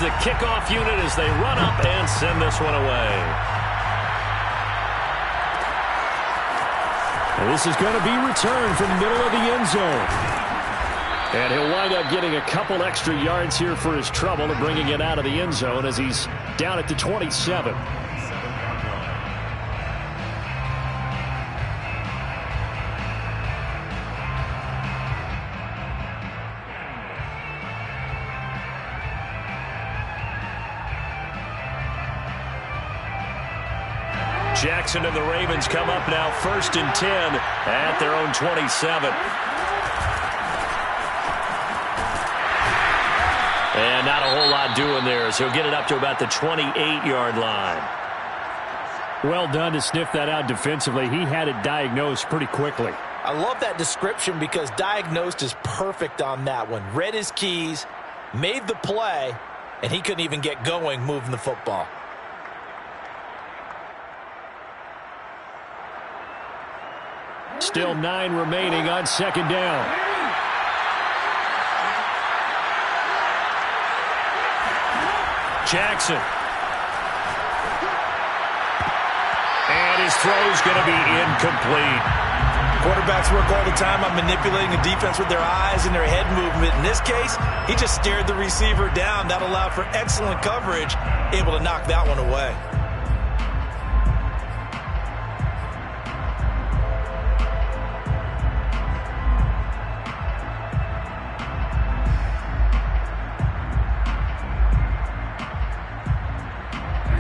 the kickoff unit as they run up and send this one away. And this is going to be returned from the middle of the end zone. And he'll wind up getting a couple extra yards here for his trouble and bringing it out of the end zone as he's down at the 27. Jackson and the Ravens come up now 1st and 10 at their own 27. And not a whole lot doing there, so he'll get it up to about the 28-yard line. Well done to sniff that out defensively. He had it diagnosed pretty quickly. I love that description because diagnosed is perfect on that one. Read his keys, made the play, and he couldn't even get going moving the football. Still 9 remaining on 2nd down. Jackson. And his throw's going to be incomplete. Quarterbacks work all the time on manipulating a defense with their eyes and their head movement. In this case, he just stared the receiver down. That allowed for excellent coverage, able to knock that one away.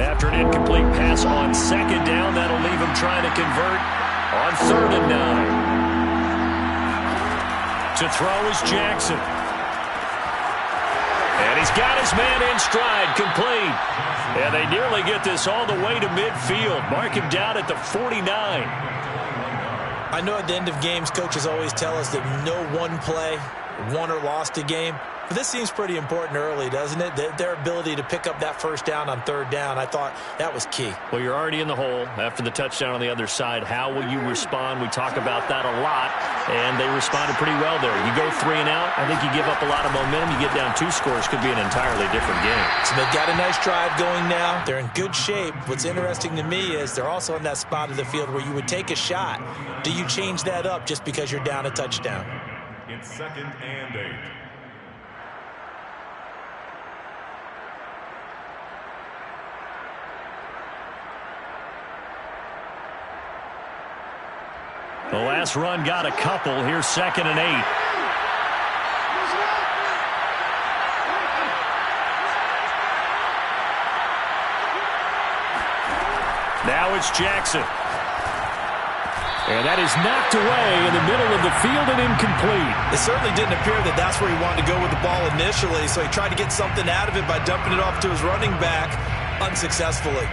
After an incomplete pass on 2nd down, that'll leave him trying to convert on 3rd and 9. To throw is Jackson. And he's got his man in stride, complete. And they nearly get this all the way to midfield. Mark him down at the 49. I know at the end of games, coaches always tell us that no one play won or lost a game. But this seems pretty important early, doesn't it? Their ability to pick up that 1st down on 3rd down, I thought that was key. Well, you're already in the hole after the touchdown on the other side. How will you respond? We talk about that a lot, and they responded pretty well there. You go 3 and out, I think you give up a lot of momentum. You get down 2 scores, could be an entirely different game. So they've got a nice drive going now. They're in good shape. What's interesting to me is they're also in that spot of the field where you would take a shot. Do you change that up just because you're down a touchdown? It's 2nd and 8. The last run got a couple. Here's 2nd and 8. Now it's Jackson. And that is knocked away in the middle of the field and incomplete. It certainly didn't appear that that's where he wanted to go with the ball initially, so he tried to get something out of it by dumping it off to his running back unsuccessfully.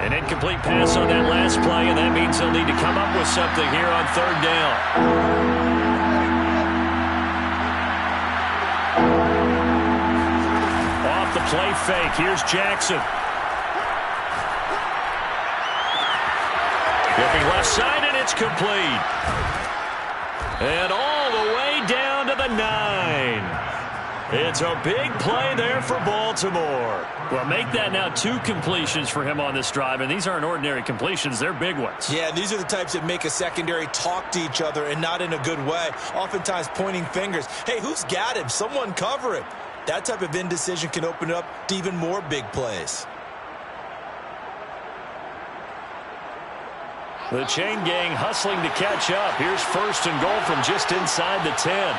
An incomplete pass on that last play, and that means they'll need to come up with something here on 3rd down. Off the play fake, here's Jackson. Dipping left side, and it's complete. And all the way down to the 9. It's a big play there for Baltimore. Well, make that now 2 completions for him on this drive, and these aren't ordinary completions. They're big ones. Yeah, these are the types that make a secondary talk to each other and not in a good way. Oftentimes pointing fingers. Hey, who's got him? Someone cover him. That type of indecision can open up to even more big plays. The chain gang hustling to catch up. Here's 1st and goal from just inside the 10.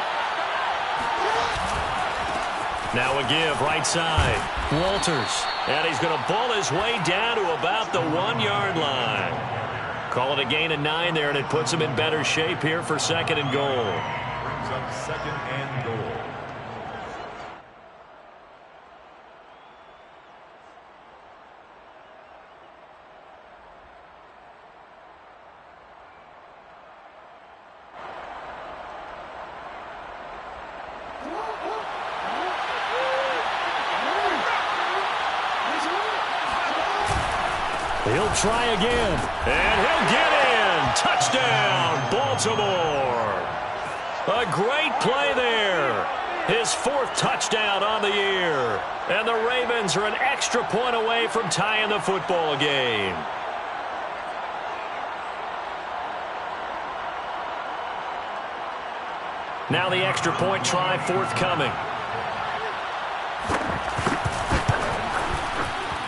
Now a give, right side. Walters. And he's going to pull his way down to about the 1-yard line. Call it a gain of 9 there, and it puts him in better shape here for 2nd and goal. Brings up 2nd and goal. He'll try again. And he'll get in. Touchdown, Baltimore. A great play there. His 4th touchdown on the year. And the Ravens are an extra point away from tying the football game. Now the extra point try forthcoming.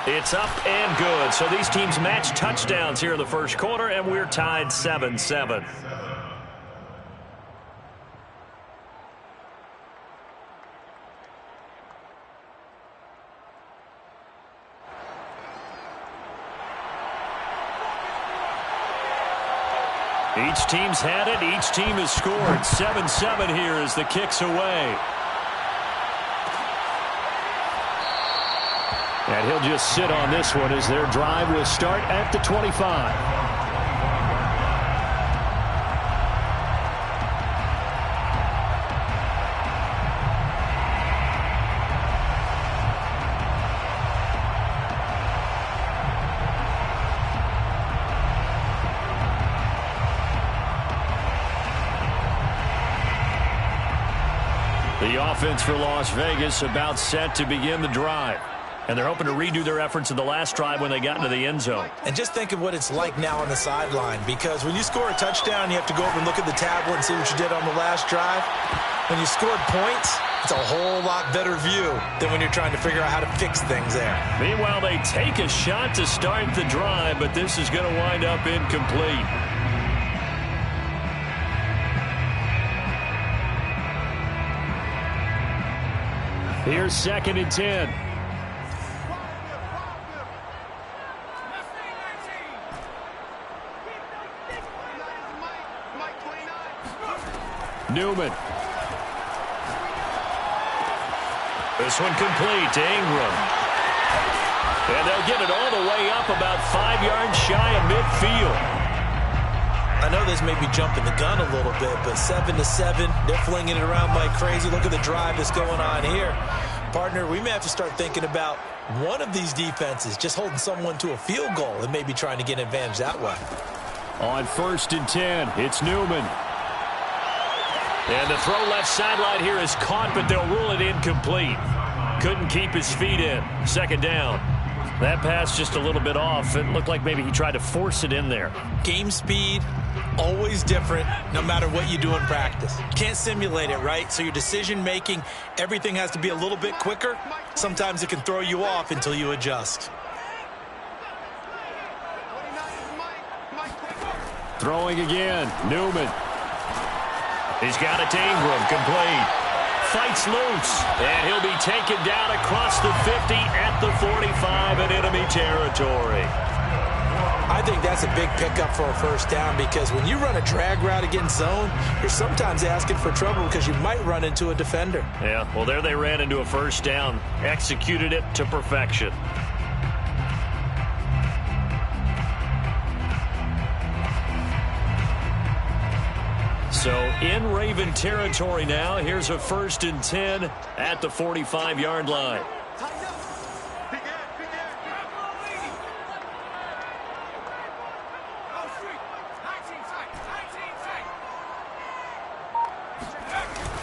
It's up and good. So these teams match touchdowns here in the first quarter, and we're tied 7-7. Each team's had it. Each team has scored. 7-7 here as the kick's away. And he'll just sit on this one as their drive will start at the 25. The offense for Las Vegas about set to begin the drive. And they're hoping to redo their efforts in the last drive when they got into the end zone. And just think of what it's like now on the sideline, because when you score a touchdown, you have to go over and look at the tablet and see what you did on the last drive. When you scored points, it's a whole lot better view than when you're trying to figure out how to fix things there. Meanwhile, they take a shot to start the drive, but this is going to wind up incomplete. Here's 2nd and 10. Newman. This one complete to Ingram. And they'll get it all the way up about 5 yards shy of midfield. I know this may be jumping the gun a little bit, but 7-7, they're flinging it around like crazy. Look at the drive that's going on here. Partner, we may have to start thinking about one of these defenses just holding someone to a field goal and maybe trying to get an advantage that way. On 1st and 10, it's Newman. And the throw left sideline here is caught, but they'll rule it incomplete. Couldn't keep his feet in. 2nd down. That pass just a little bit off. It looked like maybe he tried to force it in there. Game speed, always different no matter what you do in practice. Can't simulate it, right? So your decision making, everything has to be a little bit quicker. Sometimes it can throw you off until you adjust. Throwing again, Newman. He's got it to Ingram, complete. Fights loose, and he'll be taken down across the 50 at the 45 in enemy territory. I think that's a big pickup for a 1st down, because when you run a drag route against zone, you're sometimes asking for trouble because you might run into a defender. Yeah, well, there they ran into a 1st down, executed it to perfection. So in Raven territory now. Here's a 1st and 10 at the 45-yard line.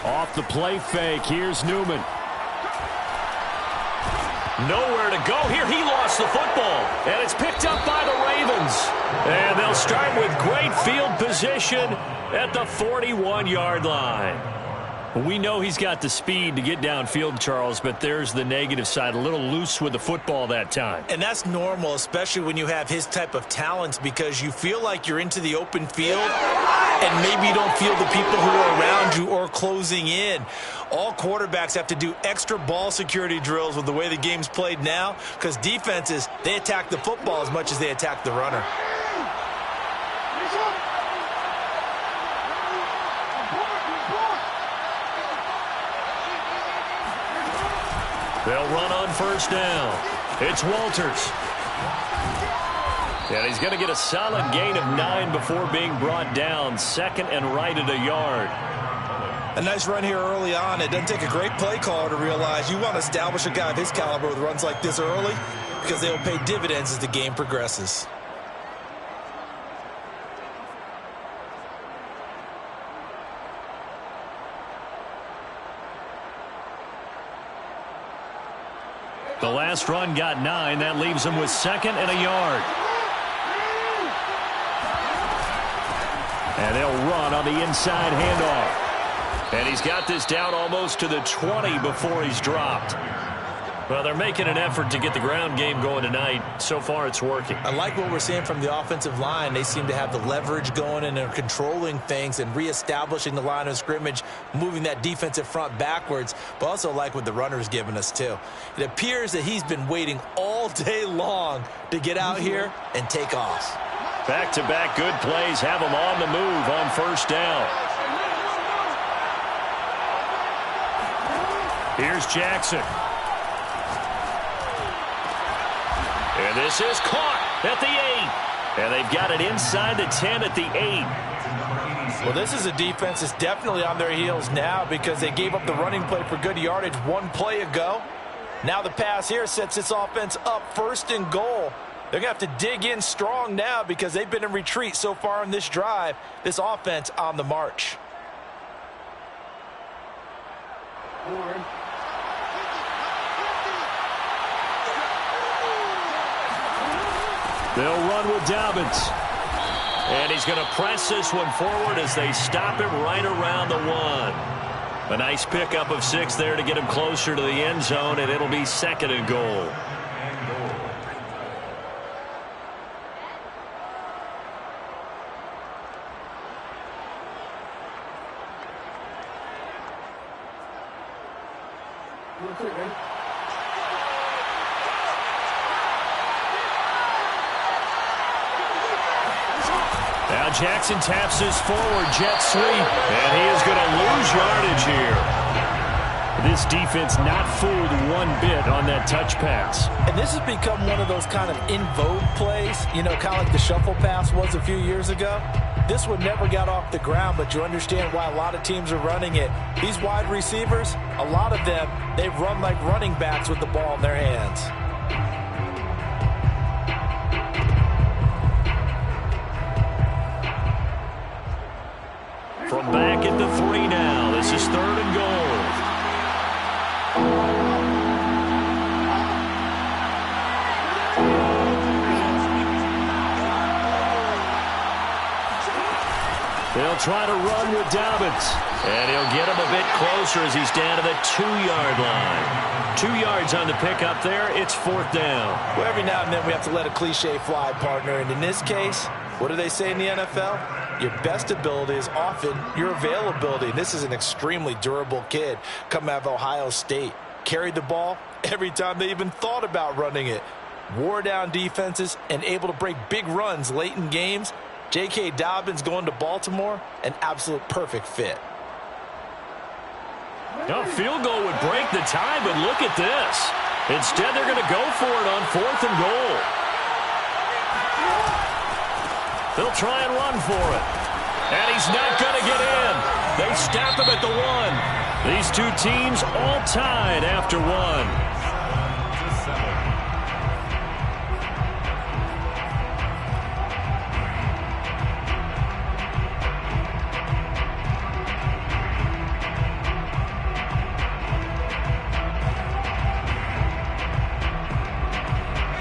Off the play fake, here's Newman. Nowhere to go here. He lost the football, and it's picked up by the Ravens. And they'll start with great field position at the 41-yard line. We know he's got the speed to get downfield, Charles, but there's the negative side. A little loose with the football that time. And that's normal, especially when you have his type of talents, because you feel like you're into the open field and maybe you don't feel the people who are around you or closing in. All quarterbacks have to do extra ball security drills with the way the game's played now, because defenses, they attack the football as much as they attack the runner. They'll run on 1st down. It's Walters. And he's going to get a solid gain of 9 before being brought down. 2nd and right at a yard. A nice run here early on. It doesn't take a great play caller to realize you want to establish a guy of his caliber with runs like this early. because they will pay dividends as the game progresses. The last run got 9. That leaves him with 2nd and a yard. And they'll run on the inside handoff. And he's got this down almost to the 20 before he's dropped. Well, they're making an effort to get the ground game going tonight. So far, it's working. I like what we're seeing from the offensive line. They seem to have the leverage going, and they're controlling things and reestablishing the line of scrimmage, moving that defensive front backwards, but also like what the runner's giving us, too. It appears that he's been waiting all day long to get out here and take off. Back-to-back good plays have him on the move on first down. Here's Jackson. And this is caught at the 8. And they've got it inside the 10 at the 8. Well, this is a defense that's definitely on their heels now because they gave up the running play for good yardage one play ago. Now the pass here sets this offense up 1st and goal. They're going to have to dig in strong now because they've been in retreat so far in this drive. This offense on the march. They'll run with Dobbins. And he's going to press this one forward as they stop him right around the 1. A nice pickup of 6 there to get him closer to the end zone, and it'll be 2nd and goal. Now Jackson taps this forward, jet sweep. And he is going to lose yardage here. This defense not fooled one bit on that touch pass. And this has become one of those kind of in vogue plays, you know, kind of like the shuffle pass was a few years ago. This one never got off the ground, but you understand why a lot of teams are running it. These wide receivers, a lot of them, they run like running backs with the ball in their hands. From back at the 3 now. This is 3rd and goal. They'll try to run with Dobbins. And he'll get him a bit closer as he's down to the 2-yard line. 2 yards on the pickup there. It's 4th down. Well, every now and then we have to let a cliche fly, partner. And in this case, what do they say in the NFL? Your best ability is often your availability. And this is an extremely durable kid coming out of Ohio State. Carried the ball every time they even thought about running it. Wore down defenses and able to break big runs late in games. J.K. Dobbins going to Baltimore, an absolute perfect fit. A field goal would break the tie, but look at this. Instead, they're going to go for it on 4th and goal. They'll try and run for it. And he's not going to get in. They stop him at the 1. These two teams all tied after 1.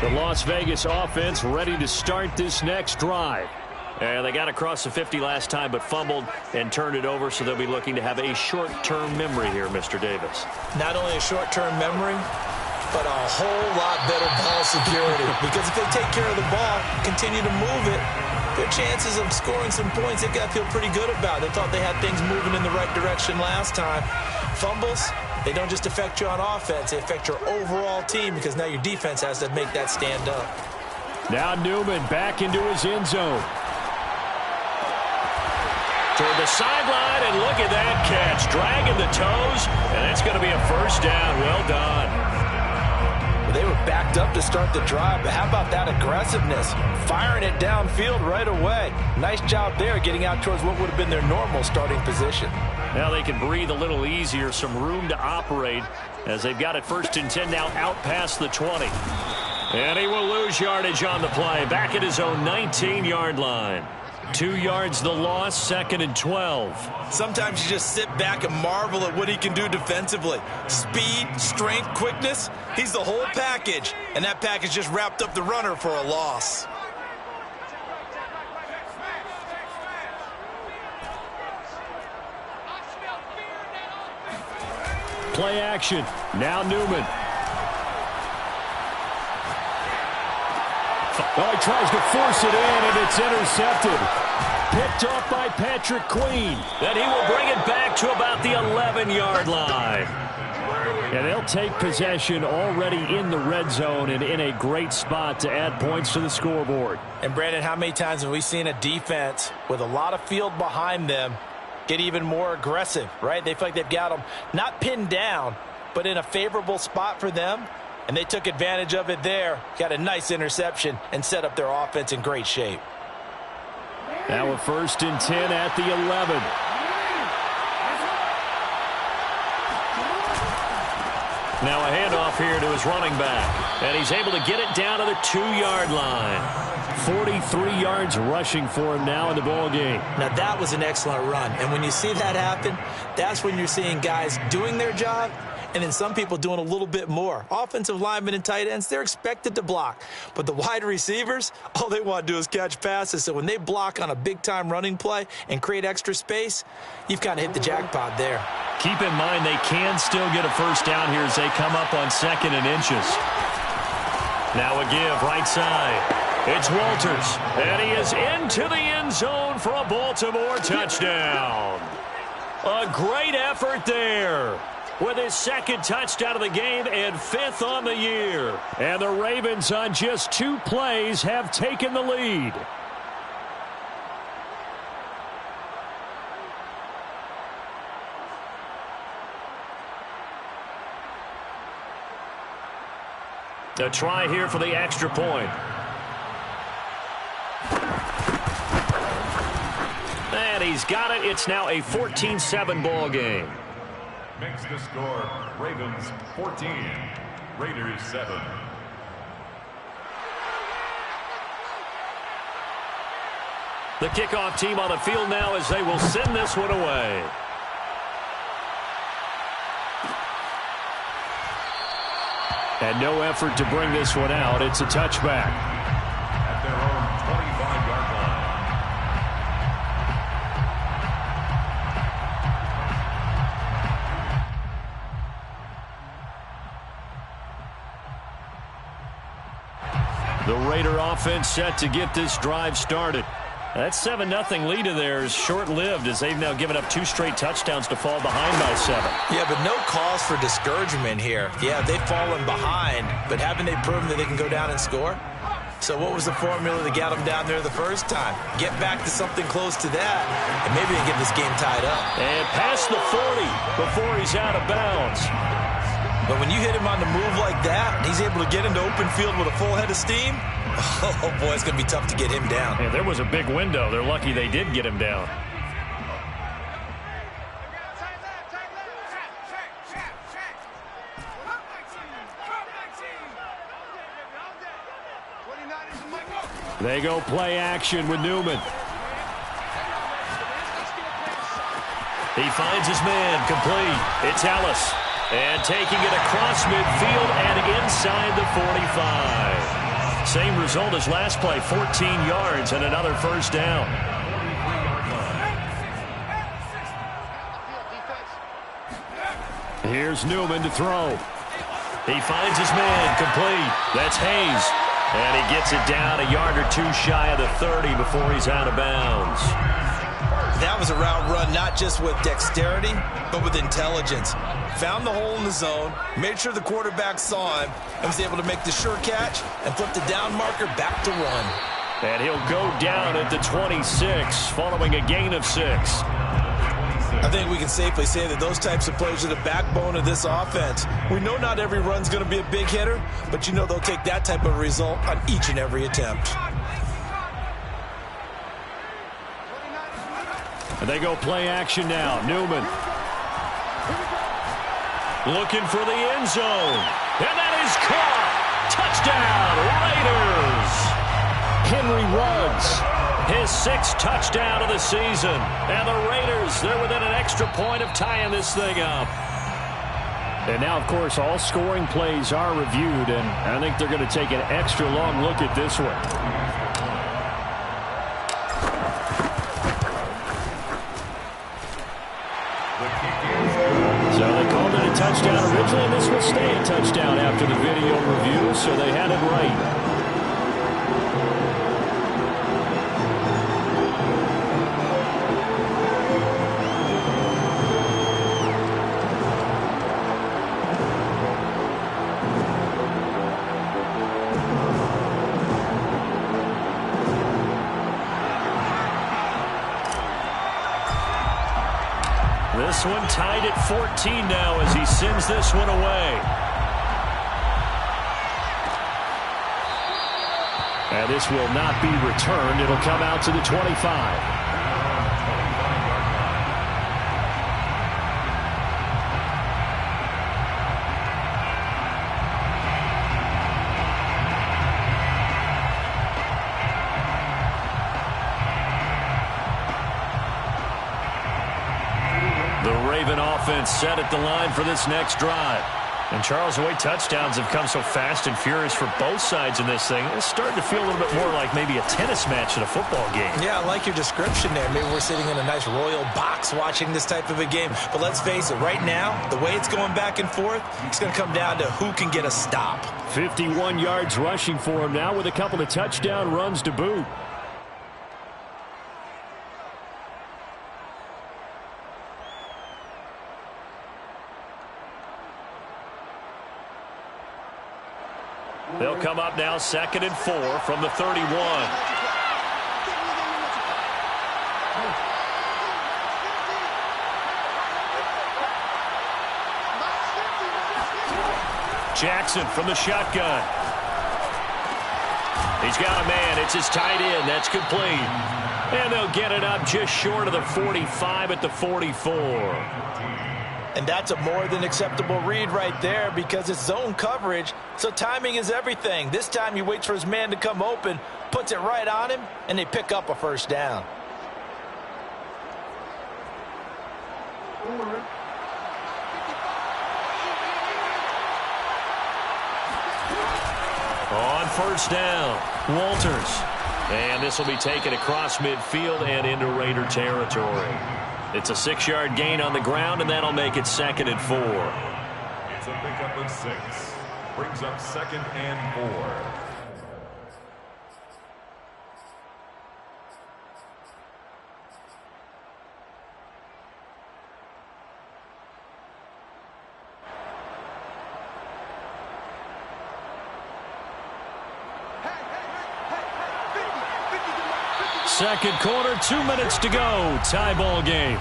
The Las Vegas offense ready to start this next drive. And they got across the 50 last time, but fumbled and turned it over, so they'll be looking to have a short-term memory here, Mr. Davis. Not only a short-term memory, but a whole lot better ball security. Because if they take care of the ball, continue to move it, their chances of scoring some points, they got to feel pretty good about. They thought they had things moving in the right direction last time. Fumbles, they don't just affect you on offense, they affect your overall team because now your defense has to make that stand up. Now Newman back into his end zone. Toward the sideline, and look at that catch. Dragging the toes, and it's going to be a 1st down. Well done. Well, they were backed up to start the drive, but how about that aggressiveness? Firing it downfield right away. Nice job there getting out towards what would have been their normal starting position. Now they can breathe a little easier, some room to operate as they've got it 1st and 10 now out past the 20. And he will lose yardage on the play. Back at his own 19-yard line. 2 yards the loss, 2nd and 12. Sometimes you just sit back and marvel at what he can do defensively. Speed, strength, quickness. He's the whole package. And that package just wrapped up the runner for a loss. Play action. Now Newman. Oh, he tries to force it in, and it's intercepted. Picked off by Patrick Queen. Then he will bring it back to about the 11-yard line. And they'll take possession already in the red zone and in a great spot to add points to the scoreboard. And, Brandon, how many times have we seen a defense with a lot of field behind them get even more aggressive, right? They feel like they've got them not pinned down, but in a favorable spot for them. And they took advantage of it there. Got a nice interception and set up their offense in great shape. Now a 1st and 10 at the 11. Now a handoff here to his running back. And he's able to get it down to the 2-yard line. 43 yards rushing for him now in the ball game. Now that was an excellent run. And when you see that happen, that's when you're seeing guys doing their job and then some people doing a little bit more. Offensive linemen and tight ends, they're expected to block. But the wide receivers, all they want to do is catch passes. So when they block on a big-time running play and create extra space, you've kind of hit the jackpot there. Keep in mind they can still get a first down here as they come up on 2nd and inches. Now a give right side. It's Walters, and he is into the end zone for a Baltimore touchdown. A great effort there with his 2nd touchdown of the game and 5th on the year. And the Ravens on just 2 plays have taken the lead. A try here for the extra point. And he's got it. It's now a 14-7 ball game. Makes the score Ravens 14, Raiders 7. The kickoff team on the field now as they will send this one away. And no effort to bring this one out. It's a touchback. At their own 25-yard line. The Raider offense set to get this drive started. That 7-0 lead of theirs short-lived as they've now given up 2 straight touchdowns to fall behind by 7. Yeah, but no cause for discouragement here. Yeah, they've fallen behind, but haven't they proven that they can go down and score? So what was the formula that got them down there the first time? Get back to something close to that, and maybe they get this game tied up. And past the 40 before he's out of bounds. But when you hit him on the move like that, and he's able to get into open field with a full head of steam, oh, boy, it's going to be tough to get him down. And there was a big window. They're lucky they did get him down. They go play action with Newman. He finds his man complete. It's Ellis. And taking it across midfield and inside the 45. Same result as last play, 14 yards and another first down. Here's Newman to throw. He finds his man complete. That's Hayes. And he gets it down a yard or 2 shy of the 30 before he's out of bounds. That was a route run not just with dexterity, but with intelligence. Found the hole in the zone, made sure the quarterback saw him, and was able to make the sure catch and flip the down marker back to run. And he'll go down at the 26 following a gain of 6. I think we can safely say that those types of plays are the backbone of this offense. We know not every run's going to be a big hitter, but you know they'll take that type of result on each and every attempt. And they go play action now. Newman. Looking for the end zone. And that is caught. Touchdown, Raiders! Henry Ruggs, his 6th touchdown of the season. And the Raiders, they're within an extra point of tying this thing up. And now, of course, all scoring plays are reviewed, and I think they're going to take an extra long look at this one. So they called it a touchdown originally, and this will stay a touchdown after the video review, so they had it right. This one tied at 14 now as he sends this one away. And this will not be returned. It'll come out to the 25. Offense set at the line for this next drive. And Charles, the way touchdowns have come so fast and furious for both sides in this thing, it's starting to feel a little bit more like maybe a tennis match in a football game. Yeah, I like your description there. Maybe we're sitting in a nice royal box watching this type of a game. But let's face it, right now, the way it's going back and forth, it's going to come down to who can get a stop. 51 yards rushing for him now with a couple of touchdown runs to boot. They'll come up now 2nd and 4 from the 31. Jackson from the shotgun. He's got a man. It's his tight end. That's complete. And they'll get it up just short of the 45 at the 44. And that's a more than acceptable read right there because it's zone coverage, so timing is everything. This time he waits for his man to come open, puts it right on him, and they pick up a first down. On first down, Walters. And this will be taken across midfield and into Raider territory. It's a 6-yard gain on the ground, and that'll make it 2nd and 4. It's a pickup of 6. Brings up 2nd and 4. Second quarter, 2 minutes to go. Tie ball game.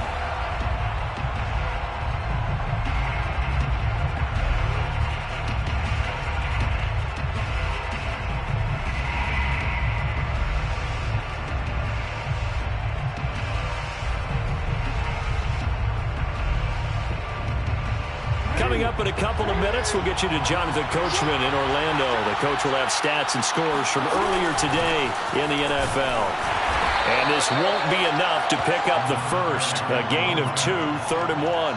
Coming up in a couple of minutes, we'll get you to Jonathan Coachman in Orlando. The coach will have stats and scores from earlier today in the NFL. And this won't be enough to pick up the first. A gain of 2, 3rd and 1.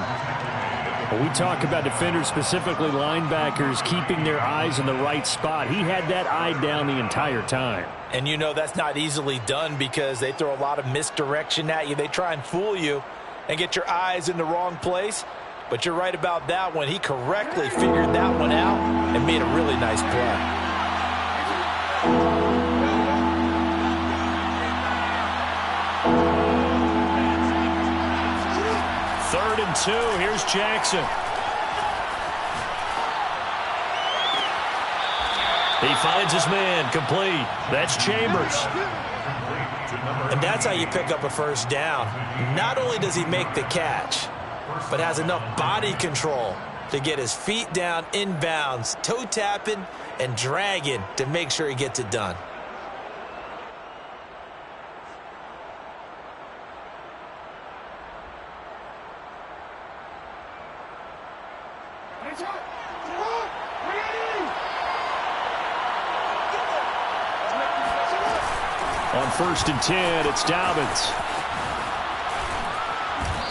When we talk about defenders, specifically linebackers, keeping their eyes in the right spot. He had that eye down the entire time. And you know that's not easily done because they throw a lot of misdirection at you. They try and fool you and get your eyes in the wrong place. But you're right about that one. He correctly figured that one out and made a really nice play. 3rd and 2. Here's Jackson. He finds his man, complete. That's Chambers. And that's how you pick up a first down. Not only does he make the catch, but has enough body control to get his feet down inbounds, toe tapping and dragging to make sure he gets it done. On 1st and 10, it's Dobbins.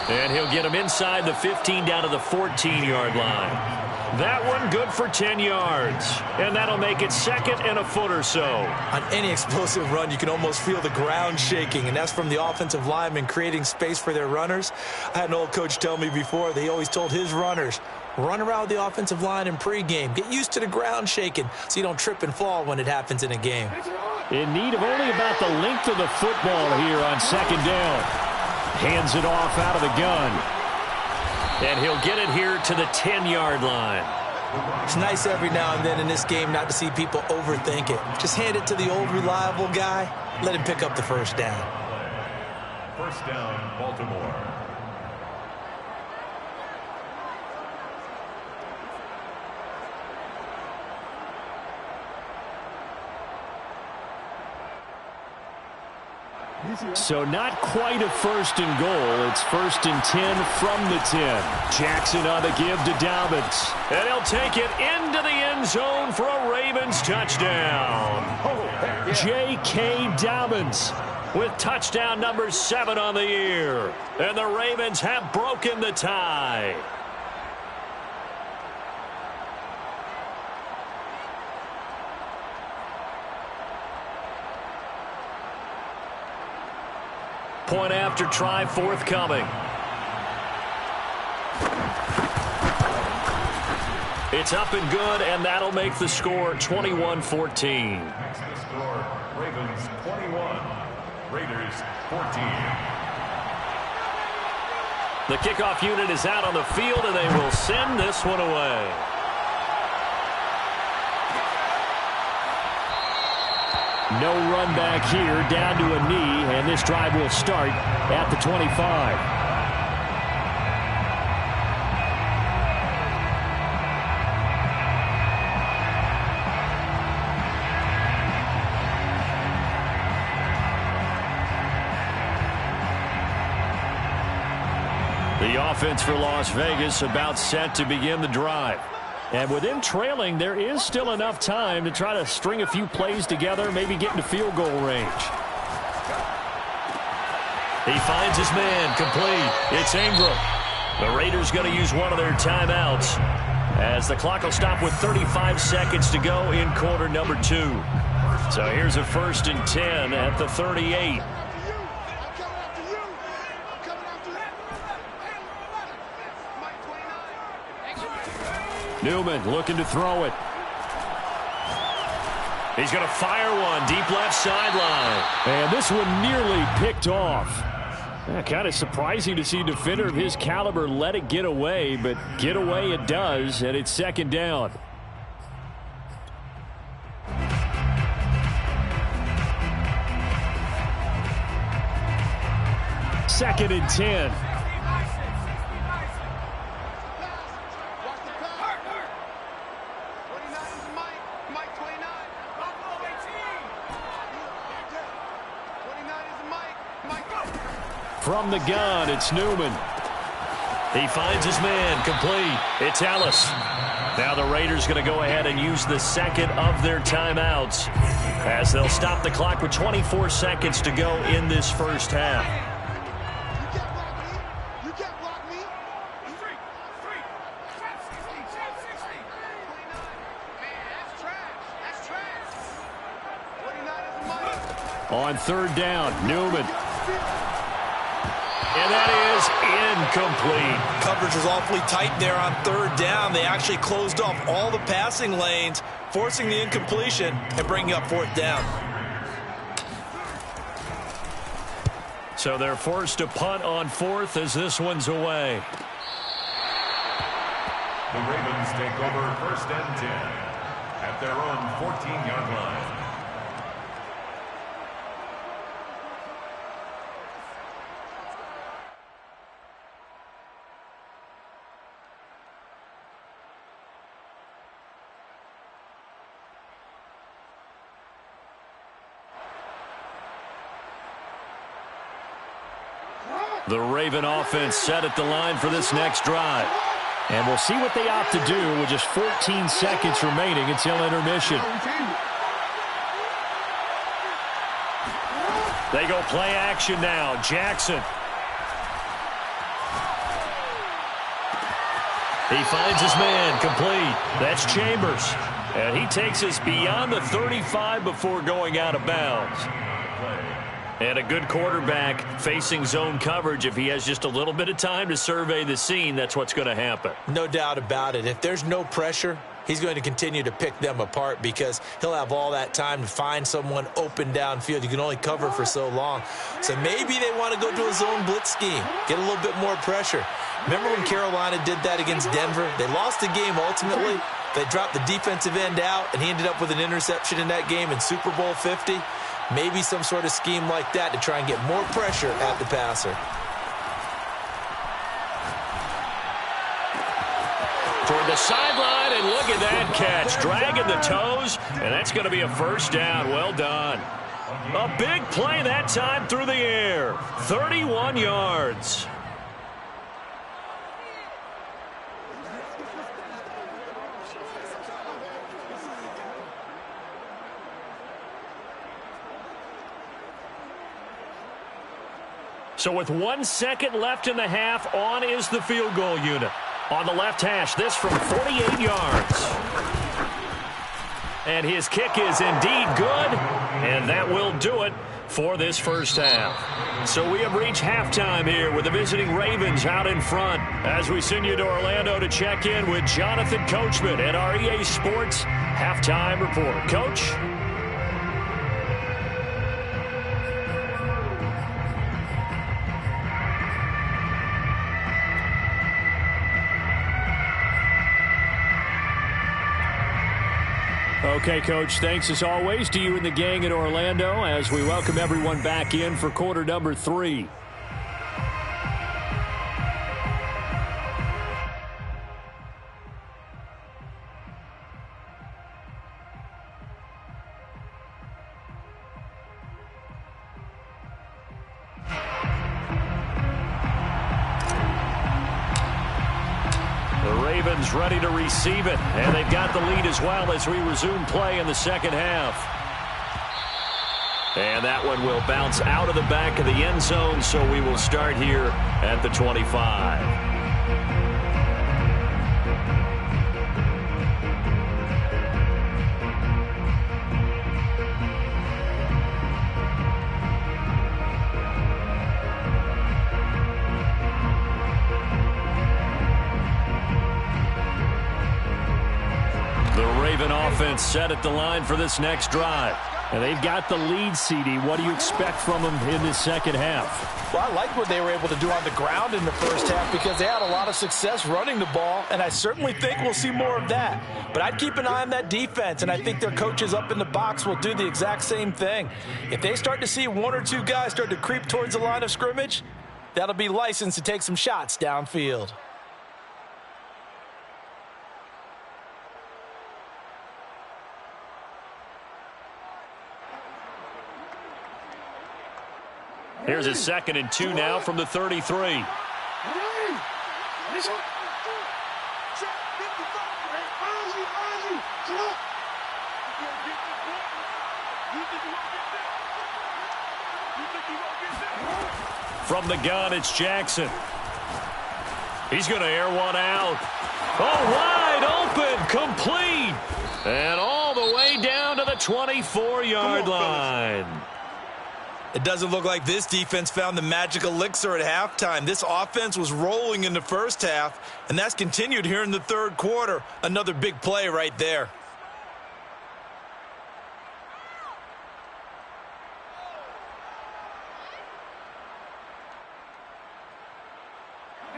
And he'll get him inside the 15 down to the 14-yard line. That one good for 10 yards. And that'll make it 2nd and a foot or so. On any explosive run, you can almost feel the ground shaking, and that's from the offensive linemen creating space for their runners. I had an old coach tell me before, they always told his runners, run around with the offensive line in pregame. Get used to the ground shaking so you don't trip and fall when it happens in a game. In need of only about the length of the football here on 2nd down. Hands it off out of the gun. And he'll get it here to the 10-yard line. It's nice every now and then in this game not to see people overthink it. Just hand it to the old reliable guy. Let him pick up the first down. First down, Baltimore. So not quite a 1st and goal. It's 1st and 10 from the 10. Jackson on the give to Dobbins. And he'll take it into the end zone for a Ravens touchdown. J.K. Dobbins with touchdown number 7 on the year. And the Ravens have broken the tie. Point after try forthcoming. It's up and good, and that'll make the score 21-14. Next to score, Ravens 21, Raiders 14. The kickoff unit is out on the field, and they will send this one away. No run back here, down to a knee, and this drive will start at the 25. The offense for Las Vegas about set to begin the drive. And with them trailing, there is still enough time to try to string a few plays together, maybe get into field goal range. He finds his man, complete. It's Ingram. The Raiders going to use one of their timeouts as the clock will stop with 35 seconds to go in quarter number 2. So here's a 1st and 10 at the 38. Newman looking to throw it. He's going to fire one deep left sideline. And this one nearly picked off. Kind of surprising to see a defender of his caliber let it get away, but get away it does, and it's 2nd down. Second and 10. From the gun, it's Newman. He finds his man, complete. It's Ellis. Now the Raiders going to go ahead and use the 2nd of their timeouts as they'll stop the clock with 24 seconds to go in this first half. On 3rd down, Newman. And that is incomplete. Coverage was awfully tight there on 3rd down. They actually closed off all the passing lanes, forcing the incompletion and bringing up 4th down. So they're forced to punt on 4th as this one's away. The Ravens take over 1st and 10 at their own 14-yard line. The Raven offense set at the line for this next drive. And we'll see what they opt to do with just 14 seconds remaining until intermission. They go play action now. Jackson. He finds his man, complete. That's Chambers. And he takes us beyond the 35 before going out of bounds. And a good quarterback facing zone coverage. If he has just a little bit of time to survey the scene, that's what's going to happen. No doubt about it. If there's no pressure, he's going to continue to pick them apart because he'll have all that time to find someone open downfield. You can only cover for so long. So maybe they want to go to a zone blitz scheme, get a little bit more pressure. Remember when Carolina did that against Denver? They lost the game ultimately. They dropped the defensive end out, and he ended up with an interception in that game in Super Bowl 50. Maybe some sort of scheme like that to try and get more pressure at the passer. Toward the sideline, and look at that catch. Dragging the toes, and that's going to be a first down. Well done. A big play that time through the air. 31 yards. So with 1 second left in the half, on is the field goal unit. On the left hash, this from 48 yards. And his kick is indeed good, and that will do it for this first half. So we have reached halftime here with the visiting Ravens out in front. As we send you to Orlando to check in with Jonathan Coachman at our EA Sports Halftime Report. Coach? Okay, Coach, thanks as always to you and the gang at Orlando as we welcome everyone back in for quarter number 3. Ready to receive it, and they've got the lead as well as we resume play in the second half. And that one will bounce out of the back of the end zone, so we will start here at the 25. Offense set at the line for this next drive. And they've got the lead, CD. What do you expect from them in this second half? Well, I like what they were able to do on the ground in the first half because they had a lot of success running the ball, and I certainly think we'll see more of that. But I'd keep an eye on that defense, and I think their coaches up in the box will do the exact same thing. If they start to see one or two guys start to creep towards the line of scrimmage, that'll be licensed to take some shots downfield. Here's a 2nd and 2 now from the 33. From the gun, it's Jackson. He's going to air one out. Oh, wide open, complete. And all the way down to the 24-yard line. It doesn't look like this defense found the magic elixir at halftime. This offense was rolling in the first half, and that's continued here in the third quarter. Another big play right there.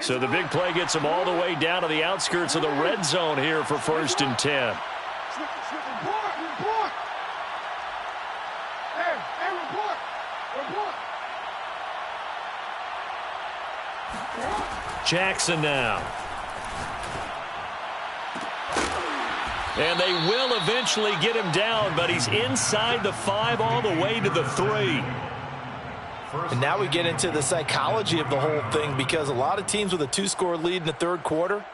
So the big play gets them all the way down to the outskirts of the red zone here for 1st and 10. Jackson now. And they will eventually get him down, but he's inside the 5 all the way to the 3. And now we get into the psychology of the whole thing because a lot of teams with a 2-score lead in the third quarter,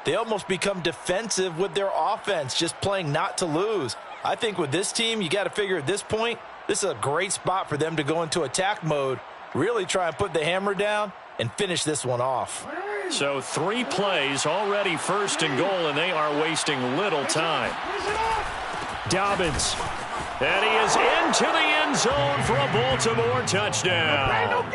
they almost become defensive with their offense, just playing not to lose. I think with this team, you got to figure at this point, This is a great spot for them to go into attack mode, really try and put the hammer down and finish this one off. So 3 plays already 1st and goal, and they are wasting little time. Dobbins. And he is into the end zone for a Baltimore touchdown.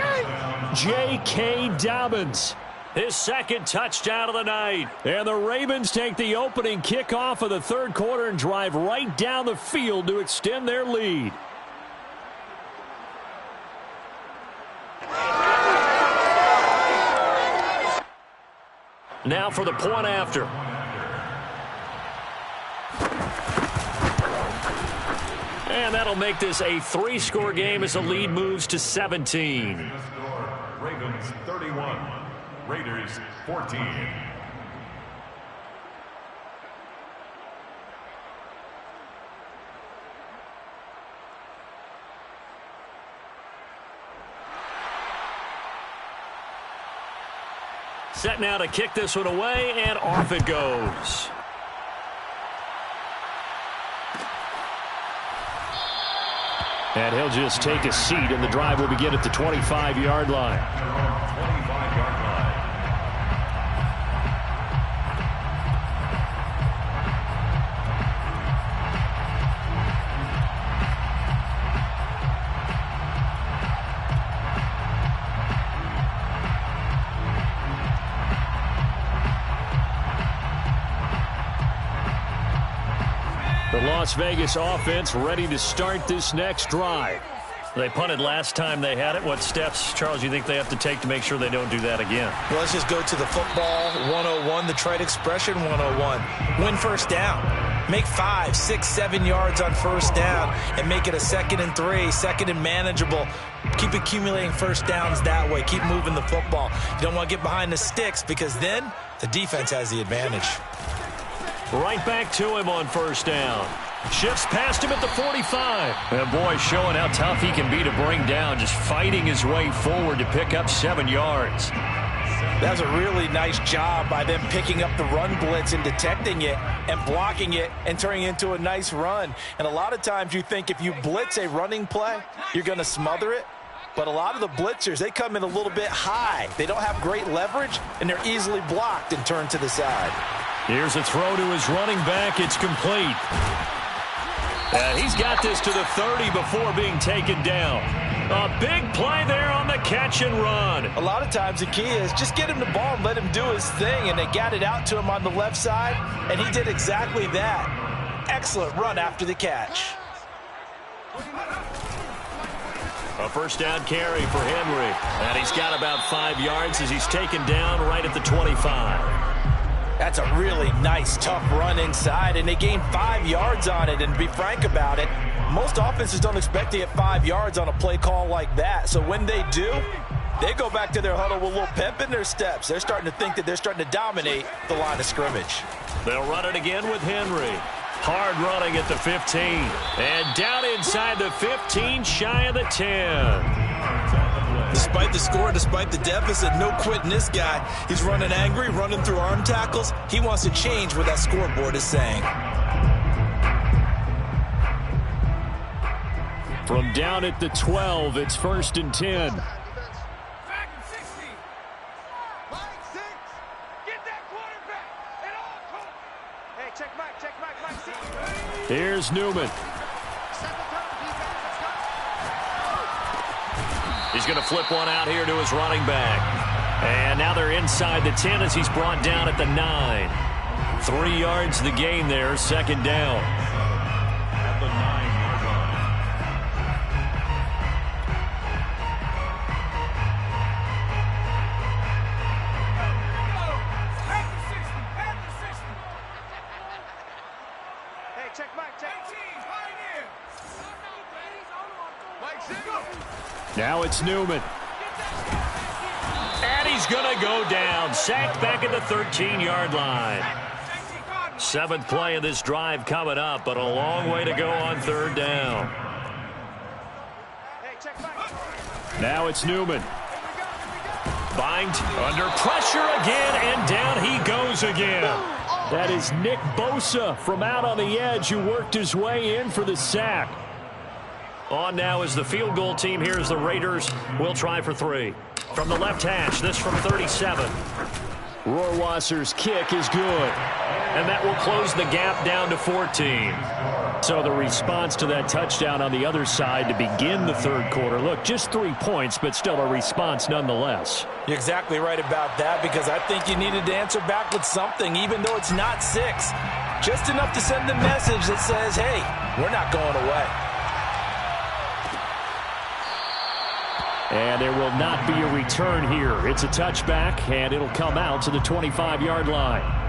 J.K. Dobbins. His 2nd touchdown of the night. And the Ravens take the opening kickoff of the 3rd quarter and drive right down the field to extend their lead. Now for the point after. And that'll make this a 3-score game as the lead moves to 17. Ravens 31, Raiders 14. Set now to kick this one away, and off it goes. And he'll just take a seat, and the drive will begin at the 25-yard line. 25-yard line. The Las Vegas offense ready to start this next drive. They punted last time they had it. What steps, Charles, you think they have to take to make sure they don't do that again? Well, let's just go to the football 101, the trade expression 101. Win first down. Make 5, 6, 7 yards on first down and make it a 2nd and 3, 2nd and manageable. Keep accumulating first downs that way. Keep moving the football. You don't want to get behind the sticks because then the defense has the advantage. Right back to him on first down. Shifts past him at the 45. And boy, showing how tough he can be to bring down, just fighting his way forward to pick up 7 yards. That was a really nice job by them picking up the run blitz and detecting it and blocking it and turning it into a nice run. And a lot of times you think if you blitz a running play, you're going to smother it. But a lot of the blitzers, they come in a little bit high. They don't have great leverage, and they're easily blocked and turned to the side. Here's a throw to his running back. It's complete. And he's got this to the 30 before being taken down. A big play there on the catch and run. A lot of times the key is just get him the ball and let him do his thing, and they got it out to him on the left side, and he did exactly that. Excellent run after the catch. A first down carry for Henry. And he's got about 5 yards as he's taken down right at the 25. That's a really nice, tough run inside, and they gained 5 yards on it. And to be frank about it, most offenses don't expect to get 5 yards on a play call like that. So when they do, they go back to their huddle with a little pep in their steps. They're starting to think that they're starting to dominate the line of scrimmage. They'll run it again with Henry. Hard running at the 15. And down inside the 15, shy of the 10. Despite the score, despite the deficit, no quitting this guy. He's running angry, running through arm tackles. He wants to change what that scoreboard is saying. From down at the 12, it's 1st and 10. Here's Newman. He's going to flip one out here to his running back. And now they're inside the 10 as he's brought down at the 9. 3 yards the gain there, 2nd down. At the 9-yard line. Hey, check Mike, check. Now it's Newman. And he's going to go down. Sacked back at the 13-yard line. 7th play of this drive coming up, but a long way to go on 3rd down. Now it's Newman. Bind under pressure again, and down he goes again. That is Nick Bosa from out on the edge who worked his way in for the sack. On now is the field goal team. Here's the Raiders. We'll try for 3. From the left hash, this from 37. Rohrwasser's kick is good. And that will close the gap down to 14. So the response to that touchdown on the other side to begin the third quarter. Look, just 3 points, but still a response nonetheless. You're exactly right about that, because I think you needed to answer back with something, even though it's not 6. Just enough to send the message that says, hey, we're not going away. And there will not be a return here. It's a touchback, and it'll come out to the 25-yard line.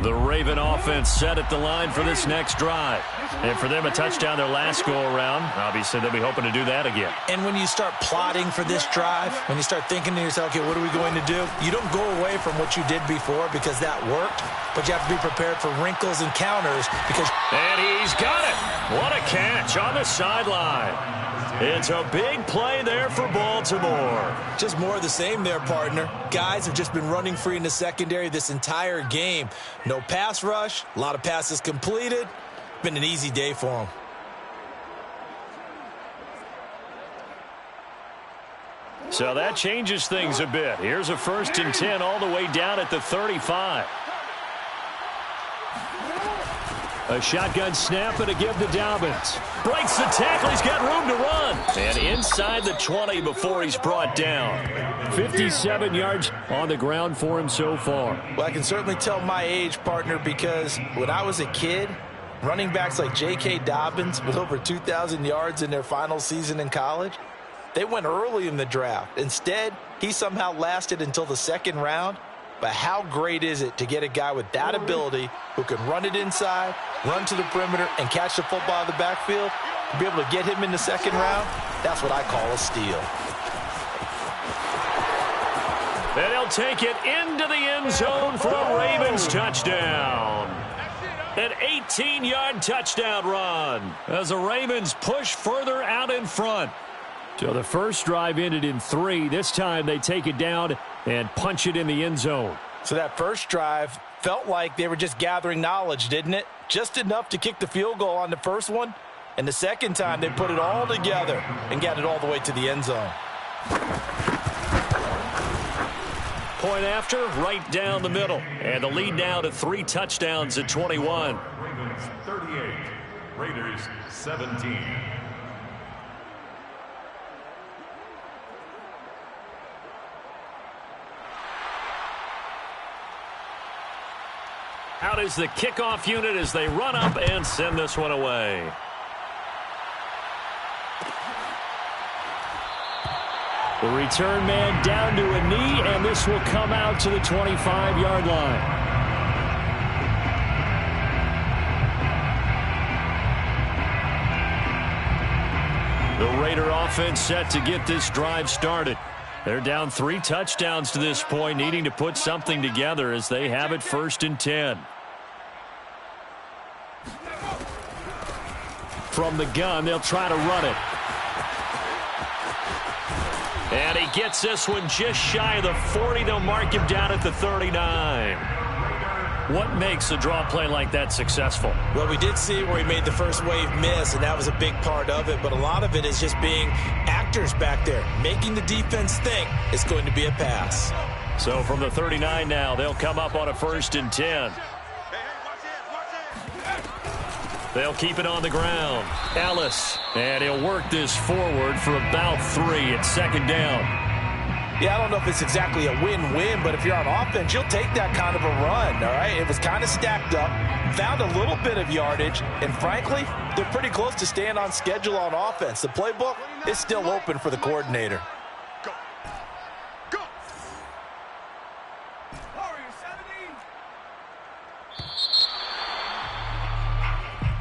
The Raven offense set at the line for this next drive. And for them, a touchdown their last go-around. Obviously, they'll be hoping to do that again. And when you start plotting for this drive, when you start thinking to yourself, okay, what are we going to do? You don't go away from what you did before because that worked, but you have to be prepared for wrinkles and counters because... And he's got it. What a catch on the sideline. It's a big play there for Baltimore. Just more of the same there, partner. Guys have just been running free in the secondary this entire game. No pass rush, a lot of passes completed. Been an easy day for them. So that changes things a bit. Here's a 1st and 10 all the way down at the 35. A shotgun snap and a give to Dobbins. Breaks the tackle. He's got room to run. And inside the 20 before he's brought down. 57 yards on the ground for him so far. Well, I can certainly tell my age, partner, because when I was a kid, running backs like J.K. Dobbins with over 2,000 yards in their final season in college, they went early in the draft. Instead, he somehow lasted until the 2nd round. But how great is it to get a guy with that ability who can run it inside, run to the perimeter, and catch the football in the backfield? To be able to get him in the 2nd round, that's what I call a steal. And he'll take it into the end zone for a Ravens touchdown. An 18-yard touchdown run as the Ravens push further out in front. So the first drive ended in 3. This time they take it down and punch it in the end zone. So that first drive felt like they were just gathering knowledge, didn't it? Just enough to kick the field goal on the first one. And the second time they put it all together and got it all the way to the end zone. Point after, right down the middle. And the lead now to 3 touchdowns at 21. Ravens 38, Raiders 17. Out is the kickoff unit as they run up and send this one away. The return man down to a knee, and this will come out to the 25-yard line. The Raider offense set to get this drive started. They're down 3 touchdowns to this point, needing to put something together as they have it 1st and 10. From the gun, they'll try to run it. And he gets this one just shy of the 40. They'll mark him down at the 39. What makes a draw play like that successful? Well, we did see where he made the first wave miss, and that was a big part of it. But a lot of it is just being actors back there, making the defense think it's going to be a pass. So from the 39 now, they'll come up on a 1st and 10. They'll keep it on the ground. Ellis, and he'll work this forward for about 3 at 2nd down. Yeah, I don't know if it's exactly a win-win, but if you're on offense, you'll take that kind of a run, all right? It was kind of stacked up, found a little bit of yardage, and frankly, they're pretty close to staying on schedule on offense. The playbook is still open for the coordinator.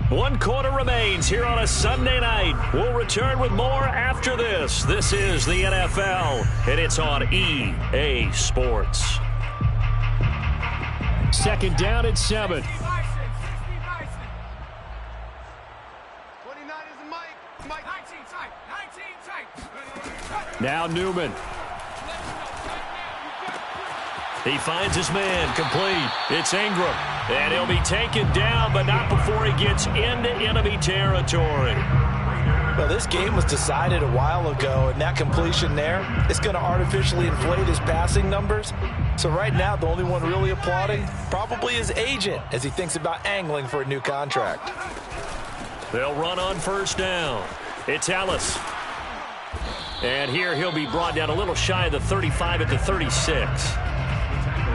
One quarter remains here on a Sunday night. We'll return with more after this. This is the NFL, and it's on EA Sports. 2nd down at 7. Now Newman. He finds his man, complete. It's Ingram. And he'll be taken down, but not before he gets into enemy territory. Well, this game was decided a while ago, and that completion there is going to artificially inflate his passing numbers. So right now, the only one really applauding probably his agent as he thinks about angling for a new contract. They'll run on first down. It's Ellis. And here he'll be brought down a little shy of the 35 at the 36.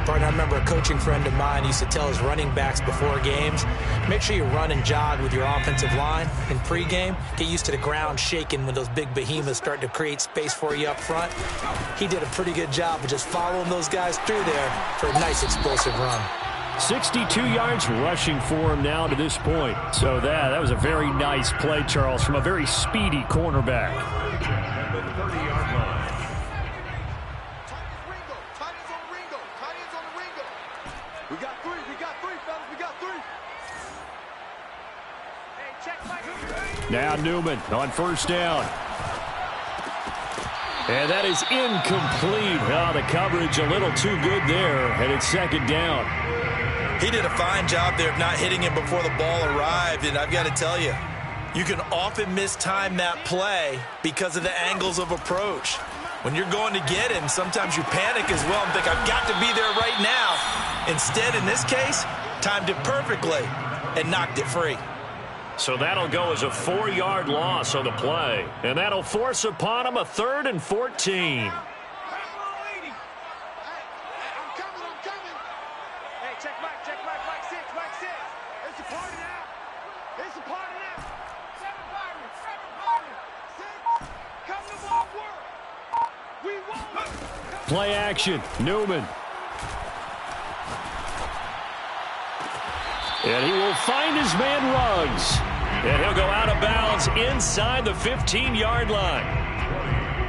Partner, I remember a coaching friend of mine used to tell his running backs before games, make sure you run and jog with your offensive line in pregame. Get used to the ground shaking when those big behemoths start to create space for you up front. He did a pretty good job of just following those guys through there for a nice explosive run. 62 yards rushing for him now to this point. So that was a very nice play, Charles, from a very speedy cornerback. At the 30-yard line. Now Newman on first down. And that is incomplete. Oh, the coverage a little too good there, and it's second down. He did a fine job there of not hitting him before the ball arrived, and I've got to tell you, you can often mistime that play because of the angles of approach. When you're going to get him, sometimes you panic as well and think, I've got to be there right now. Instead, in this case, timed it perfectly and knocked it free. So that'll go as a 4-yard loss on the play. And that'll force upon him a 3rd and 14. Play action, Newman. And he will find his man Ruggs. And he'll go out of bounds inside the 15-yard line.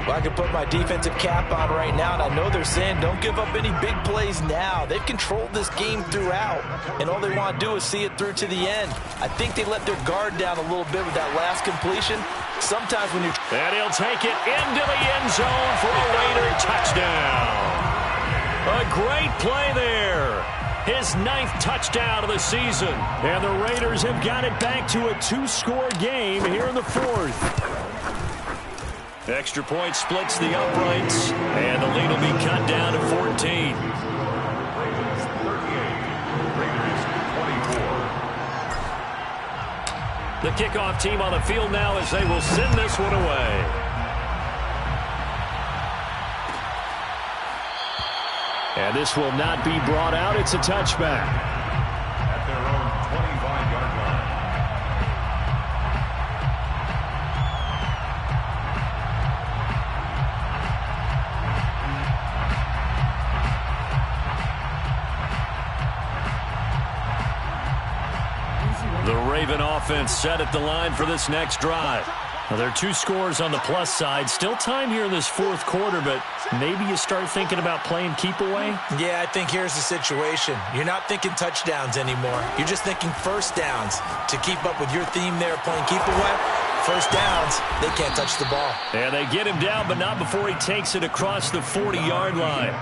Well, I can put my defensive cap on right now, and I know they're saying don't give up any big plays now. They've controlled this game throughout, and all they want to do is see it through to the end. I think they let their guard down a little bit with that last completion. Sometimes when you're... And he'll take it into the end zone for a Raider touchdown. A great play there. His 9th touchdown of the season. And the Raiders have got it back to a 2-score game here in the 4th. Extra point splits the uprights, and the lead will be cut down to 14. Ravens 38, Raiders 24. The kickoff team on the field now as they will send this one away. And this will not be brought out. It's a touchback. At their own 25-yard line. The Raven offense set at the line for this next drive. Now, there are 2 scores on the plus side. Still time here in this 4th quarter, but maybe you start thinking about playing keep away? Yeah, I think here's the situation. You're not thinking touchdowns anymore. You're just thinking first downs. To keep up with your theme there, playing keep away, first downs, they can't touch the ball. And they get him down, but not before he takes it across the 40-yard line.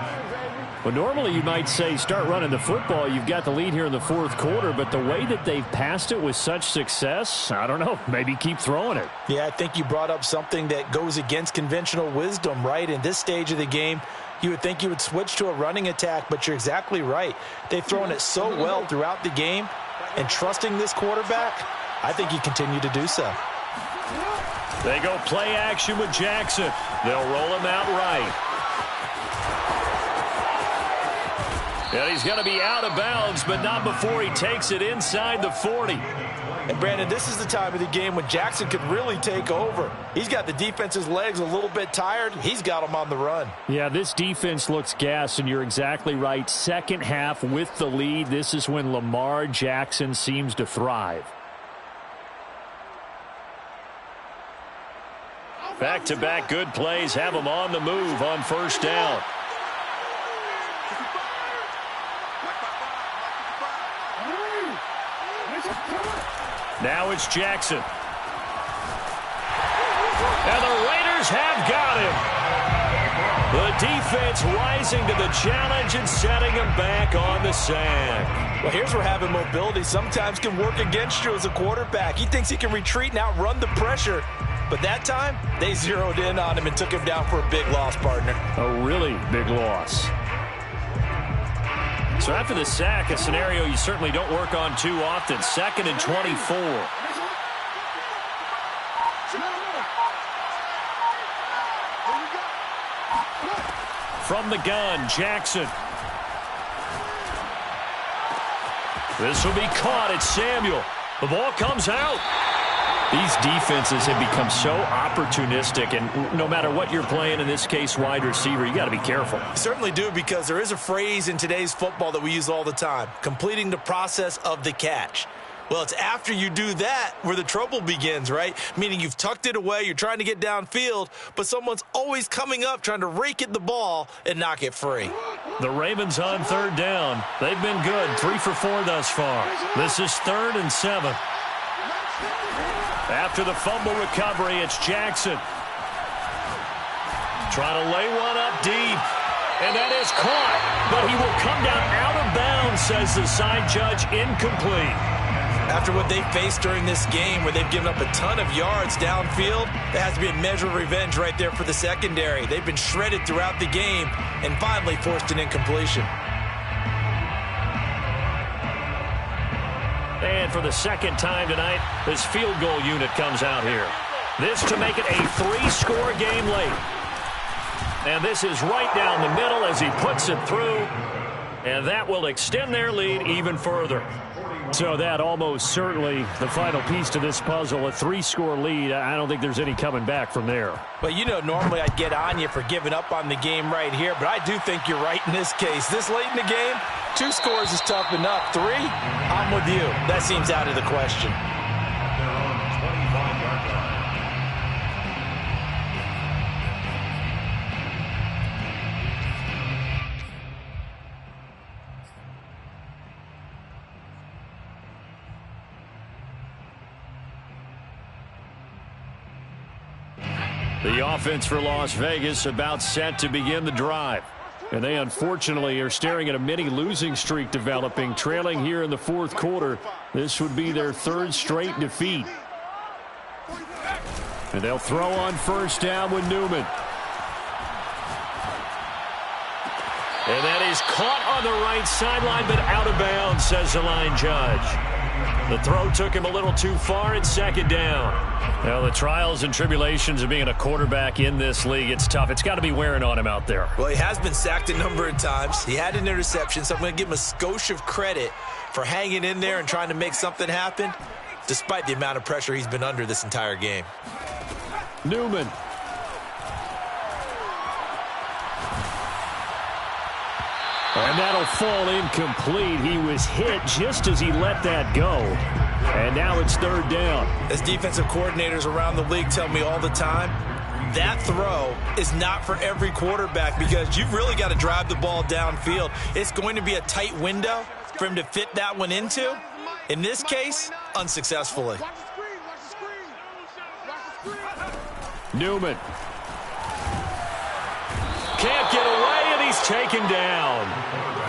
Well, normally you might say start running the football. You've got the lead here in the 4th quarter, but the way that they've passed it with such success, I don't know, maybe keep throwing it. Yeah, I think you brought up something that goes against conventional wisdom, right? In this stage of the game, you would think you would switch to a running attack, but you're exactly right. They've thrown it so well throughout the game, and trusting this quarterback, I think you continue to do so. They go play action with Jackson. They'll roll him out right. And he's going to be out of bounds, but not before he takes it inside the 40. And, Brandon, this is the time of the game when Jackson could really take over. He's got the defense's legs a little bit tired. He's got them on the run. Yeah, this defense looks gassed, and you're exactly right. Second half with the lead, this is when Lamar Jackson seems to thrive. Back-to-back good plays have him on the move on first down. Now it's Jackson. And the Raiders have got him. The defense rising to the challenge and setting him back on the sack. Well, here's where having mobility sometimes can work against you as a quarterback. He thinks he can retreat and outrun the pressure. But that time, they zeroed in on him and took him down for a big loss, partner. A really big loss. So after the sack, a scenario you certainly don't work on too often. 2nd and 24. From the gun, Jackson. This will be caught. It's Samuel. The ball comes out. These defenses have become so opportunistic, and no matter what you're playing, in this case, wide receiver, you got to be careful. You certainly do, because there is a phrase in today's football that we use all the time: completing the process of the catch. Well, it's after you do that where the trouble begins, right? Meaning you've tucked it away, you're trying to get downfield, but someone's always coming up trying to rake at the ball and knock it free. The Ravens on 3rd down. They've been good, 3 for 4 thus far. This is 3rd and 7. After the fumble recovery, it's Jackson. Trying to lay one up deep. And that is caught. But he will come down out of bounds, says the side judge. Incomplete. After what they faced during this game, where they've given up a ton of yards downfield, there has to be a measure of revenge right there for the secondary. They've been shredded throughout the game and finally forced an incompletion. And for the 2nd time tonight, this field goal unit comes out here. This to make it a 3-score game late. And this is right down the middle as he puts it through. And that will extend their lead even further. So that almost certainly the final piece to this puzzle, a 3-score lead. I don't think there's any coming back from there. Well, you know, normally I'd get on you for giving up on the game right here, but I do think you're right in this case. This late in the game, 2 scores is tough enough. 3, I'm with you. That seems out of the question. The offense for Las Vegas about set to begin the drive. And they unfortunately are staring at a mini losing streak developing, trailing here in the 4th quarter. This would be their 3rd straight defeat. And they'll throw on 1st down with Newman. And that is caught on the right sideline, but out of bounds, says the line judge. The throw took him a little too far. It's 2nd down. Well, the trials and tribulations of being a quarterback in this league, it's tough. It's got to be wearing on him out there. Well, he has been sacked a number of times. He had an interception, so I'm going to give him a skosh of credit for hanging in there and trying to make something happen, despite the amount of pressure he's been under this entire game. Newman. And that'll fall incomplete. He was hit just as he let that go. And now it's 3rd down. As defensive coordinators around the league tell me all the time, that throw is not for every quarterback, because you've really got to drive the ball downfield. It's going to be a tight window for him to fit that one into. In this case, unsuccessfully. Newman. Can't get away, and he's taken down.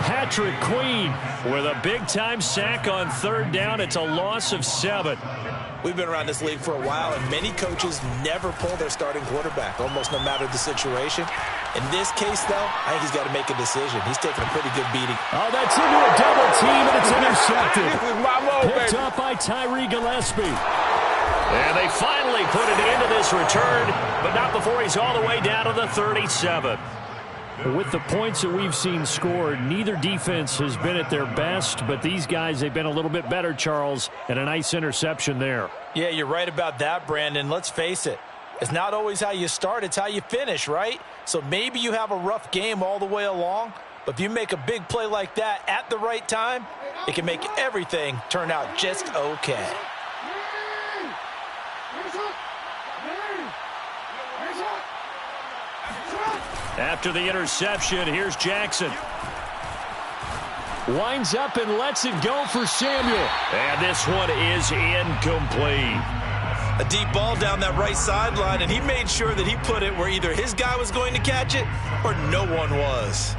Patrick Queen with a big-time sack on 3rd down. It's a loss of 7. We've been around this league for a while, and many coaches never pull their starting quarterback, almost no matter the situation. In this case, though, I think he's got to make a decision. He's taking a pretty good beating. Oh, that's into a double team, and it's intercepted. Picked up by Tyree Gillespie. And they finally put it into this return, but not before he's all the way down to the 37. With the points that we've seen scored, neither defense has been at their best, but these guys, they've been a little bit better, Charles, and a nice interception there. Yeah, you're right about that, Brandon. Let's face it. It's not always how you start, it's how you finish, right? So maybe you have a rough game all the way along, but if you make a big play like that at the right time, it can make everything turn out just okay. After the interception, here's Jackson. Winds up and lets it go for Samuel. And this one is incomplete. A deep ball down that right sideline, and he made sure that he put it where either his guy was going to catch it or no one was.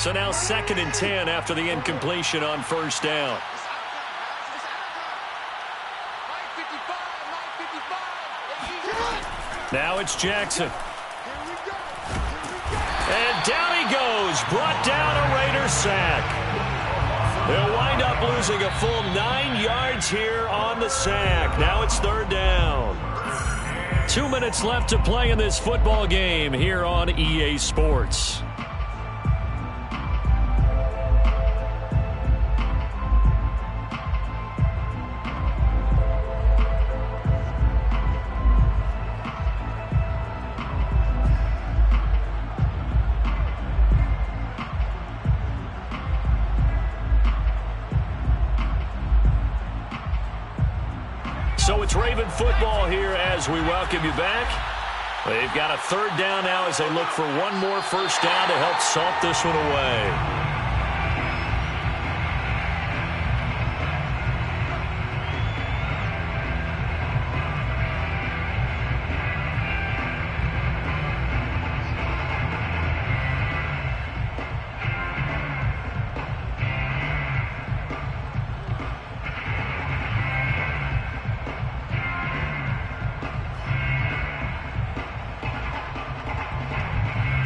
So now 2nd and 10 after the incompletion on first down. Now it's Jackson. And down he goes. Brought down a Raider sack. They'll wind up losing a full 9 yards here on the sack. Now it's 3rd down. 2 minutes left to play in this football game here on EA Sports. So it's Raven football here as we welcome you back. They've got a 3rd down now as they look for one more first down to help salt this one away.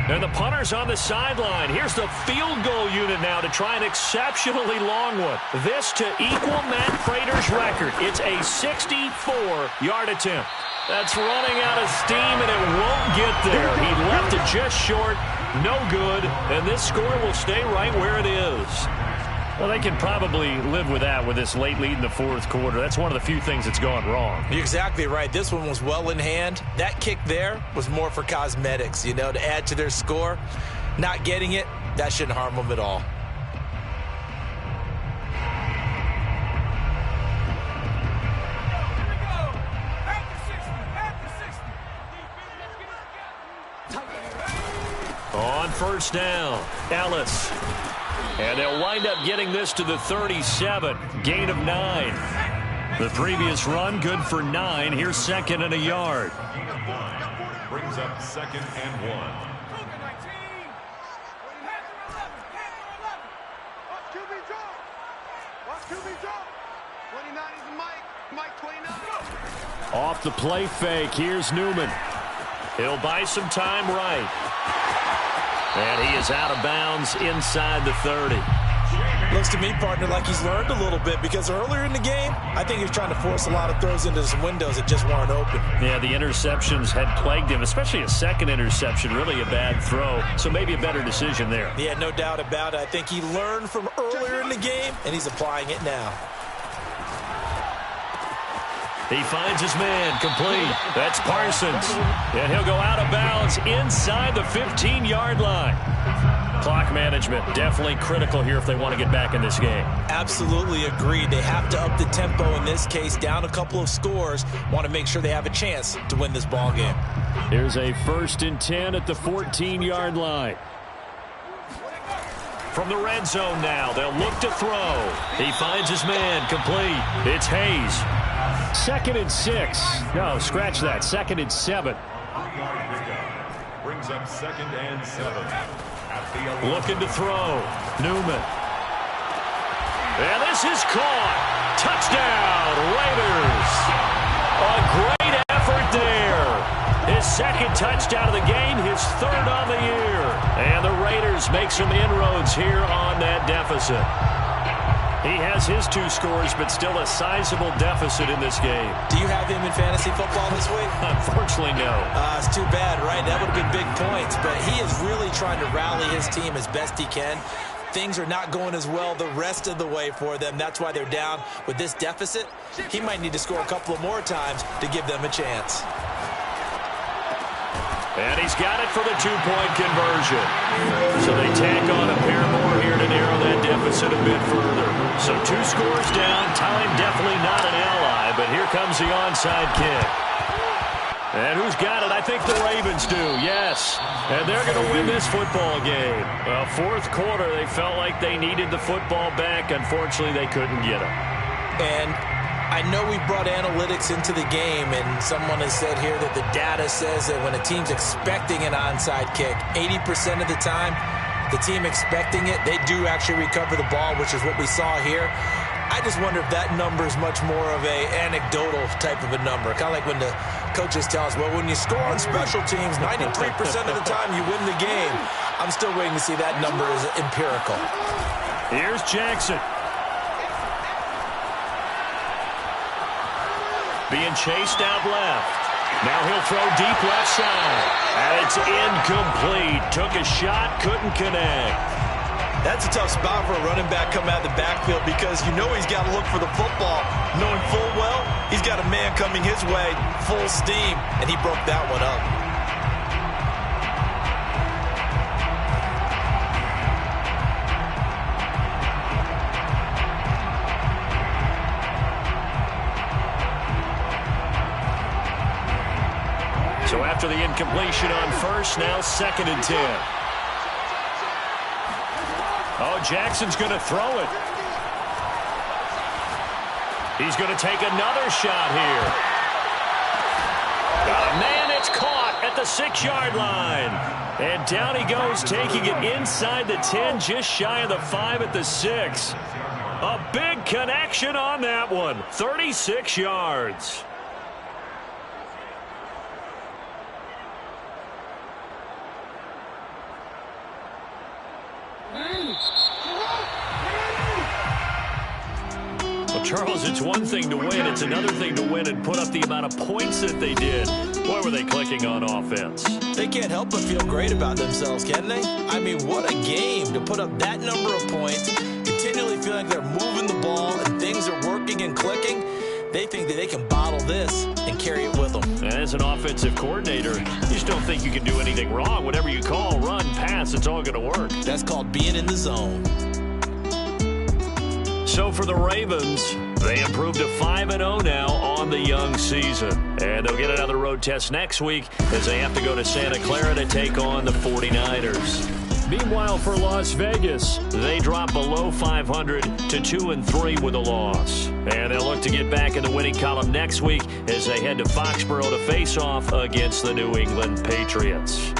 And the punter's on the sideline. Here's the field goal unit now to try an exceptionally long one. This to equal Matt Prater's record. It's a 64-yard attempt. That's running out of steam, and it won't get there. He left it just short. No good. And this score will stay right where it is. Well, they can probably live with that with this late lead in the 4th quarter. That's one of the few things that's gone wrong. You're exactly right. This one was well in hand. That kick there was more for cosmetics, you know, to add to their score. Not getting it, that shouldn't harm them at all. On first down, Ellis. And they'll wind up getting this to the 37. Gain of 9. The previous run, good for 9. Here's 2nd and a yard. Brings up 2nd and 1. Off the play fake, here's Newman. He'll buy some time right. And he is out of bounds inside the 30. Looks to me, partner, like he's learned a little bit because earlier in the game, I think he was trying to force a lot of throws into some windows that just weren't open. Yeah, the interceptions had plagued him, especially a second interception, really a bad throw. So maybe a better decision there. Yeah, no doubt about it. I think he learned from earlier in the game, and he's applying it now. He finds his man, complete. That's Parsons. And he'll go out of bounds inside the 15-yard line. Clock management, definitely critical here if they want to get back in this game. Absolutely agreed. They have to up the tempo in this case, down a couple of scores. Want to make sure they have a chance to win this ball game. Here's a 1st and 10 at the 14-yard line. From the red zone now, they'll look to throw. He finds his man, complete. It's Hayes. 2nd and 6. No, scratch that. 2nd and 7. Brings up 2nd and 7. Looking to throw. Newman. And this is caught. Touchdown, Raiders. A great effort there. His 2nd touchdown of the game, his 3rd on the year. And the Raiders make some inroads here on that deficit. He has his 2 scores, but still a sizable deficit in this game. Do you have him in fantasy football this week? Unfortunately, no. It's too bad, right? That would have been big points, but he is really trying to rally his team as best he can. Things are not going as well the rest of the way for them. That's why they're down with this deficit. He might need to score a couple of more times to give them a chance. And he's got it for the 2-point conversion. So they tack on a pair more here to narrow that deficit a bit further. So 2 scores down. Time definitely not an ally, but here comes the onside kick. And who's got it? I think the Ravens do, yes. And they're going to win this football game. Fourth quarter, they felt like they needed the football back. Unfortunately, they couldn't get it. And I know we brought analytics into the game, and someone has said here that the data says that when a team's expecting an onside kick, 80% of the time, the team expecting it, they do actually recover the ball, which is what we saw here. I just wonder if that number is much more of a anecdotal type of a number. Kind of like when the coaches tell us, well, when you score on special teams, 93% of the time you win the game. I'm still waiting to see that number is empirical. Here's Jackson. Being chased out left. Now he'll throw deep left side. And it's incomplete. Took a shot, couldn't connect. That's a tough spot for a running back coming out of the backfield because you know he's got to look for the football, knowing full well he's got a man coming his way, full steam, and he broke that one up. So after the incompletion on first, now 2nd and 10. Oh, Jackson's going to throw it. He's going to take another shot here. Oh, man, it's caught at the 6-yard line. And down he goes, taking it inside the 10, just shy of the 5 at the 6. A big connection on that one. 36 yards. Well, Charles, it's one thing to win. It's another thing to win and put up the amount of points that they did. Boy, were they clicking on offense. They can't help but feel great about themselves, can they? I mean, what a game to put up that number of points, continually feeling like they're moving the ball and things are working and clicking. They think that they can bottle this and carry it with them. As an offensive coordinator, you just don't think you can do anything wrong. Whatever you call, run, pass, it's all going to work. That's called being in the zone. So for the Ravens, they improved to 5-0 now on the young season. And they'll get another road test next week as they have to go to Santa Clara to take on the 49ers. Meanwhile, for Las Vegas, they drop below 500 to 2-3 with a loss. And they'll look to get back in the winning column next week as they head to Foxborough to face off against the New England Patriots.